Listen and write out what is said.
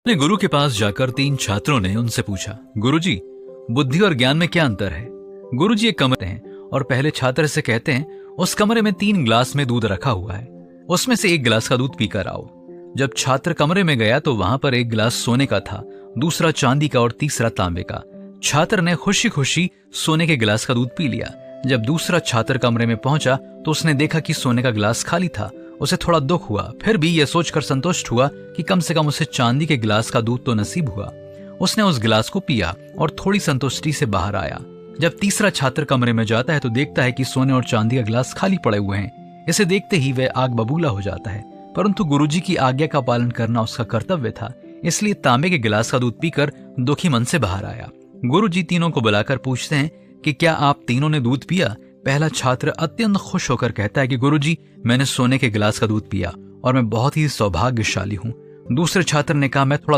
अपने गुरु के पास जाकर 3 छात्रों ने उनसे पूछा, गुरुजी, बुद्धि और ज्ञान में क्या अंतर है? गुरुजी एक कमरे हैं और पहले छात्र से कहते हैं, उस कमरे में 3 गिलास में दूध रखा हुआ है, उसमें से 1 गिलास का दूध पीकर आओ। जब छात्र कमरे में गया तो वहां पर 1 गिलास सोने का था, दूसरा चांदी का और तीसरा तांबे का। छात्र ने खुशी खुशी सोने के गिलास का दूध पी लिया। जब दूसरा छात्र कमरे में पहुंचा तो उसने देखा कि सोने का गिलास खाली था। उसे थोड़ा दुख हुआ, फिर भी यह सोचकर संतुष्ट हुआ कि कम से कम उसे चांदी के गिलास का दूध तो नसीब हुआ। उसने उस गिलास को पिया और थोड़ी संतुष्टि से बाहर आया। जब तीसरा छात्र कमरे में जाता है तो देखता है कि सोने और चांदी का गिलास खाली पड़े हुए हैं। इसे देखते ही वह आग बबूला हो जाता है, परंतु गुरुजी की आज्ञा का पालन करना उसका कर्तव्य था, इसलिए तांबे के गिलास का दूध पीकर दुखी मन से बाहर आया। गुरुजी तीनों को बुलाकर पूछते हैं कि क्या आप तीनों ने दूध पिया? पहला छात्र अत्यंत खुश होकर कहता है कि गुरुजी, मैंने सोने के गिलास का दूध पिया और मैं बहुत ही सौभाग्यशाली हूँ। दूसरे छात्र ने कहा, मैं थोड़ा